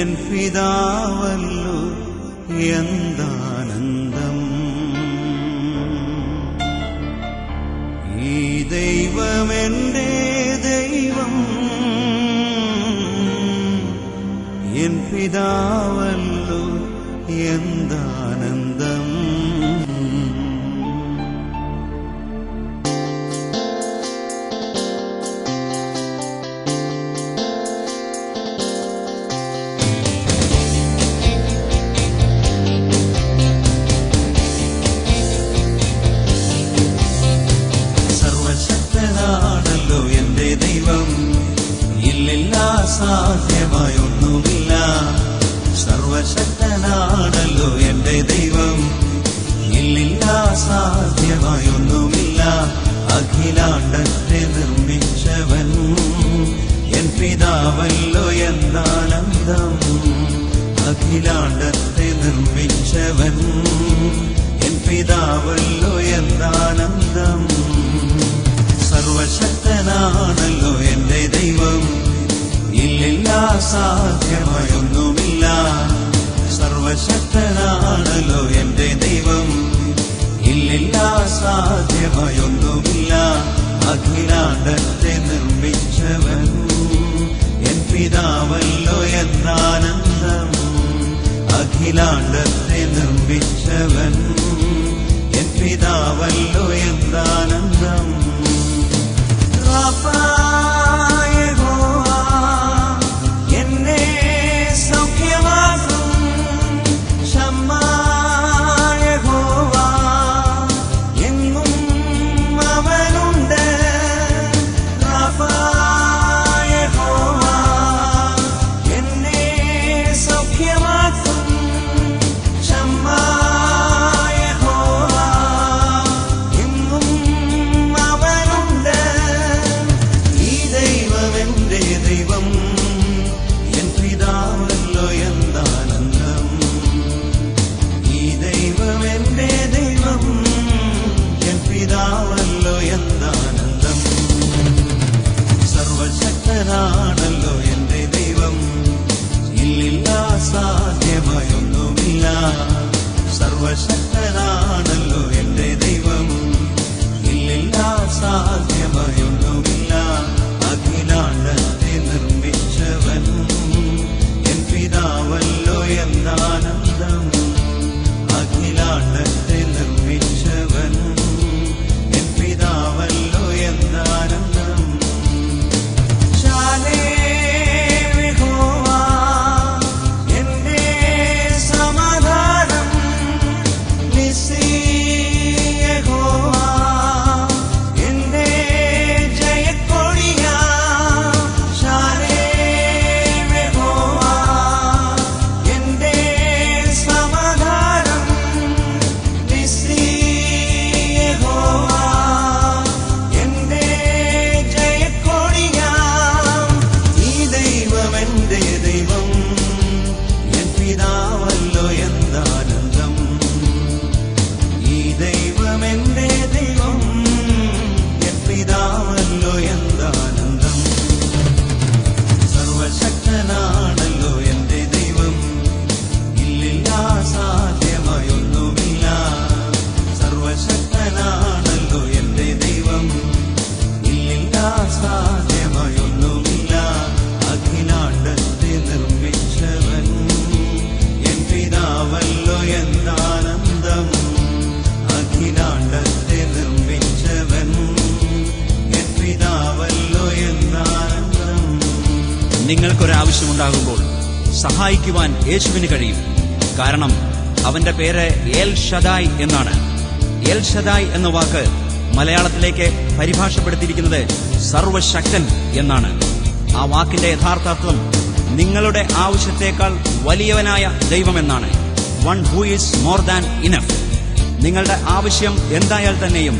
N പിതാവല്ലോ എന്താനന്ദം. ഈ ദൈവമെന്റെ ദൈവം, N പിതാവല്ലോ എന്താനന്ദം. സർവശക്തനാണല്ലോ എന്റെ ദൈവം, ഇല്ലില്ല സാധ്യമായൊന്നുമില്ല. സർവശക്തനാണല്ലോ എന്റെ ദൈവം, ഇല്ലില്ല സാധ്യമായൊന്നുമില്ല. അഖിലാണ്ടത്തെ നിർമ്മിച്ചവൻ എൻ പിതാവല്ലോ എന്താനന്ദം. അഖിലാണ്ടത്തെ നിർമ്മിച്ചവൻ എൻ പിതാവല്ലോ എന്താനന്ദം. സർവശക്തനാണല്ലോ എന്റെ ദൈവം, ഇല്ലില്ല സാധ്യമായൊന്നുമില്ല. സർവശക്തനാണല്ലോ എന്റെ ദൈവം, ഇല്ലില്ല സാധ്യമായൊന്നുമില്ല. അഖിലാണ്ടത്തെ നിർമ്മിച്ചവൻ എൻ പിതാവല്ലോ എന്താനന്ദം. അഖിലാണ്ടത്തെ നിർമ്മിച്ചവൻ എൻ പിതാവല്ലോ എന്താനന്ദം. എന്നെ സൗഖ്യമാക്കും യഹോവ, എങ്ങും അവനുണ്ട്. യഹോവ എന്നെ സൗഖ്യമാക്കും യഹോവ, എങ്ങും അവനുണ്ട്. ഈ ദൈവമെന്റെ ദൈവം, എൻ പിതാവല്ലോ എന്താനന്ദം. ഈ ദൈവമെന്റെ ദൈവം, എൻ പിതാവല്ലോ എന്താനന്ദം. സർവശക്തനാണല്ലോ എന്റെ ദൈവം, ഇല്ലില്ല സാധ്യമായൊന്നുമില്ല. സർവശക്തനാണല്ലോ എന്റെ ദൈവം, ഇല്ലില്ല സാധ്യമായൊന്നുമില്ല. അഖിലാണ്ടത്തെ നിർമ്മിച്ചവൻ എൻ പിതാവല്ലോ എന്താനന്ദം. അഖിലാണ്ടത്തെ നിർമ്മിച്ചവൻ എൻ പിതാവല്ലോ എന്താനന്ദം. യഹോവ എന്റെ സമാധാനം, നിസ്സി യഹോവ എന്റെ ജയക്കൊടിയ. യഹോവ എന്റെ സമാധാനം, നിസ്സി യഹോവ എന്റെ ജയക്കൊടിയ. ഈ ദൈവമെന്റെ ദൈവം, എൻ പിതാവല്ലോ എന്താനന്ദം. ഈ ദൈവമെന്റെ ദൈവം, എൻ പിതാവല്ലോ എന്താനന്ദം. സർവശക്തനാണല്ലോ എന്റെ ദൈവം, ഇല്ലില്ല സാധ്യമായൊന്നുമില്ല. സർവശക്തനാണല്ലോ എന്റെ ദൈവം, ഇല്ലില്ല സാധ്യമായൊന്നുമില്ല. അഖിലാണ്ടത്തെ നിർമ്മിച്ചവൻ എൻ പിതാവല്ലോ എന്താനന്ദം. അഖിലാണ്ടത്തെ നിർമ്മിച്ചവൻ എൻ പിതാവല്ലോ എന്താനന്ദം. നിങ്ങൾക്കൊരാവശ്യമുണ്ടാകുമ്പോൾ സഹായിക്കുവാൻ യേശുവിന് കഴിയും. കാരണം അവന്റെ പേര് എൽ ഷദായ് എന്നാണ്. എൽ ഷദായ് എന്ന വാക്ക് മലയാളത്തിലേക്ക് പരിഭാഷപ്പെടുത്തിയിരിക്കുന്നത് സർവശക്തൻ എന്നാണ്. ആ വാക്കിന്റെ യഥാർത്ഥാർത്ഥം നിങ്ങളുടെ ആവശ്യത്തെക്കാൾ വലിയവനായ ദൈവമെന്നാണ്. One who is more than enough. നിങ്ങളുടെ ആവശ്യം എന്തായാൽ തന്നെയും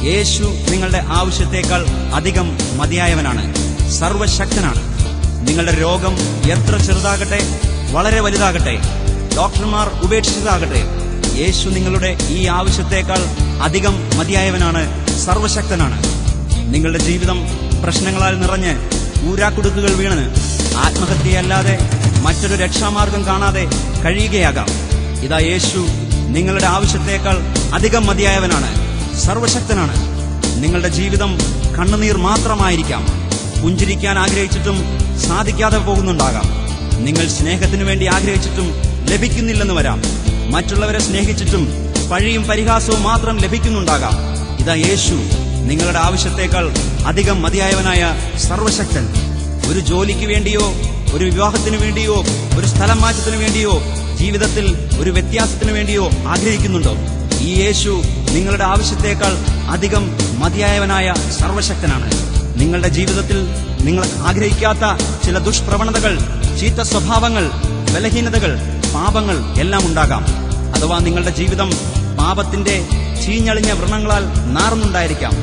യേശു നിങ്ങളുടെ ആവശ്യത്തെക്കാൾ അധികം മതിയായവനാണ്, സർവശക്തനാണ്. നിങ്ങളുടെ രോഗം എത്ര ചെറുതാകട്ടെ വളരെ വലുതാകട്ടെ, ഡോക്ടർമാർ ഉപേക്ഷിച്ചതാകട്ടെ, യേശു നിങ്ങളുടെ ഈ ആവശ്യത്തെക്കാൾ അധികം മതിയായവനാണ്, സർവശക്തനാണ്. നിങ്ങളുടെ ജീവിതം പ്രശ്നങ്ങളാൽ നിറഞ്ഞ് ഊരാക്കുടുക്കുകൾ വീണ് ആത്മഹത്യയല്ലാതെ മറ്റൊരു രക്ഷാമാർഗം കാണാതെ കഴിയുകയാകാം. ഇതാ യേശു നിങ്ങളുടെ ആവശ്യത്തേക്കാൾ അധികം മതിയായവനാണ്, സർവശക്തനാണ്. നിങ്ങളുടെ ജീവിതം കണ്ണുനീർ മാത്രമായിരിക്കാം. പുഞ്ചിരിക്കാൻ ആഗ്രഹിച്ചിട്ടും സാധിക്കാതെ പോകുന്നുണ്ടാകാം. നിങ്ങൾ സ്നേഹത്തിനു വേണ്ടി ആഗ്രഹിച്ചിട്ടും ലഭിക്കുന്നില്ലെന്ന് വരാം. മറ്റുള്ളവരെ സ്നേഹിച്ചിട്ടും പഴിയും പരിഹാസവും മാത്രം ലഭിക്കുന്നുണ്ടാകാം. ഇതാ യേശു നിങ്ങളുടെ ആവശ്യത്തേക്കാൾ അധികം മതിയായവനായ സർവശക്തൻ. ഒരു ജോലിക്ക് വേണ്ടിയോ, ഒരു വിവാഹത്തിനു വേണ്ടിയോ, ഒരു സ്ഥലം മാറ്റത്തിനു വേണ്ടിയോ, ജീവിതത്തിൽ ഒരു വ്യത്യാസത്തിനു വേണ്ടിയോ ആഗ്രഹിക്കുന്നുണ്ടോ? ഈ യേശു നിങ്ങളുടെ ആവശ്യത്തേക്കാൾ അധികം മതിയായവനായ സർവശക്തനാണ്. നിങ്ങളുടെ ജീവിതത്തിൽ നിങ്ങൾ ആഗ്രഹിക്കാത്ത ചില ദുഷ്പ്രവണതകൾ, ചീത്ത സ്വഭാവങ്ങൾ, ബലഹീനതകൾ, പാപങ്ങൾ എല്ലാം ഉണ്ടാകാം. അഥവാ നിങ്ങളുടെ ജീവിതം പാപത്തിന്റെ ചീഞ്ഞളിഞ്ഞ വ്രണങ്ങളാൽ നാറുന്നുണ്ടായിരിക്കാം.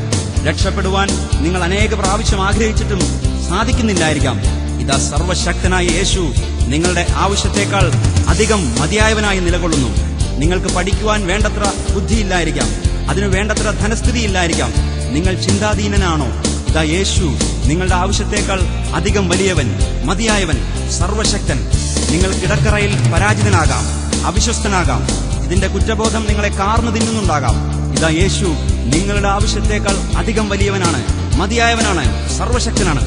രക്ഷപ്പെടുവാൻ നിങ്ങൾ അനേക പ്രാവശ്യം ആഗ്രഹിച്ചിട്ടും സാധിക്കുന്നില്ലായിരിക്കാം. ഇതാ സർവശക്തനായ യേശു നിങ്ങളുടെ ആവശ്യത്തേക്കാൾ അധികം മതിയായവനായി നിലകൊള്ളുന്നു. നിങ്ങൾക്ക് പഠിക്കുവാൻ വേണ്ടത്ര ബുദ്ധിയില്ലായിരിക്കാം, അതിനു വേണ്ടത്ര ധനസ്ഥിതിയില്ലായിരിക്കാം. നിങ്ങൾ ചിന്താധീനനാണോ? ഇതാ യേശു നിങ്ങളുടെ ആവശ്യത്തേക്കാൾ അധികം വലിയവൻ, മതിയായവൻ, സർവശക്തൻ. നിങ്ങൾ കിടക്കറയിൽ പരാജിതനാകാം, അവിശ്വസ്തനാകാം. ഇതിന്റെ കുറ്റബോധം നിങ്ങളെ കാർന്നു തിന്നുന്നുണ്ടാകാം. ഇതാ യേശു നിങ്ങളുടെ ആവശ്യത്തേക്കാൾ അധികം വലിയവനാണ്, മതിയായവനാണ്, സർവശക്തനാണ്.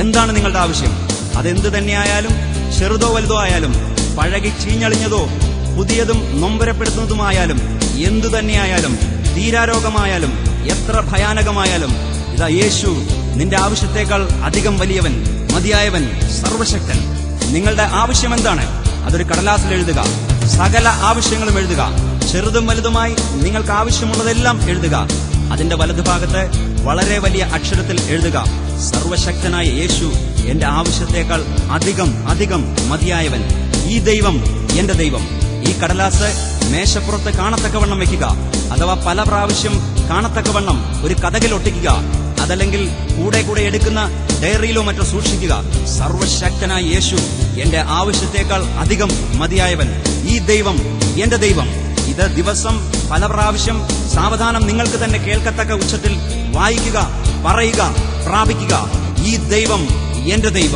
എന്താണ് നിങ്ങളുടെ ആവശ്യം? അതെന്തു തന്നെയായാലും, ചെറുതോ വലുതോ ആയാലും, പഴകി ചീഞ്ഞളിഞ്ഞതോ പുതിയതും നൊമ്പരപ്പെടുത്തുന്നതുമായാലും, എന്തു തന്നെയായാലും, തീരാരോഗമായാലും, എത്ര ഭയാനകമായാലും, ഇതാ യേശു നിന്റെ ആവശ്യത്തേക്കാൾ അധികം വലിയവൻ, മതിയായവൻ, സർവശക്തൻ. നിങ്ങളുടെ ആവശ്യം എന്താണ്? അതൊരു കടലാസിൽ എഴുതുക. സകല ആവശ്യങ്ങളും എഴുതുക. ചെറുതും വലുതുമായി നിങ്ങൾക്ക് ആവശ്യമുള്ളതെല്ലാം എഴുതുക. അതിന്റെ വലതുഭാഗത്ത് വളരെ വലിയ അക്ഷരത്തിൽ എഴുതുക: സർവശക്തനായ യേശു എന്റെ ആവശ്യത്തേക്കാൾ അധികം അധികം മതിയായവൻ. ഈ ദൈവം എന്റെ ദൈവം. ഈ കടലാസ് മേശപ്പുറത്ത് കാണത്തക്കവണ്ണം വെക്കുക. അഥവാ പല പ്രാവശ്യം കാണത്തക്കവണ്ണം ഒരു കതകിൽ ഒട്ടിക്കുക. അതല്ലെങ്കിൽ കൂടെ കൂടെ എടുക്കുന്ന ഡയറിയിലോ മറ്റോ സൂക്ഷിക്കുക. സർവശക്തനായ യേശു എന്റെ ആവശ്യത്തേക്കാൾ അധികം മതിയായവൻ. ഈ ദൈവം എന്റെ ദൈവം. ഇത് ദിവസം പല പ്രാവശ്യം സാവധാനം നിങ്ങൾക്ക് തന്നെ കേൾക്കത്തക്ക ഉച്ചത്തിൽ വായിക്കുക, പറയുക, പ്രാപിക്കുക. ഈ ദൈവം എന്റെ ദൈവം.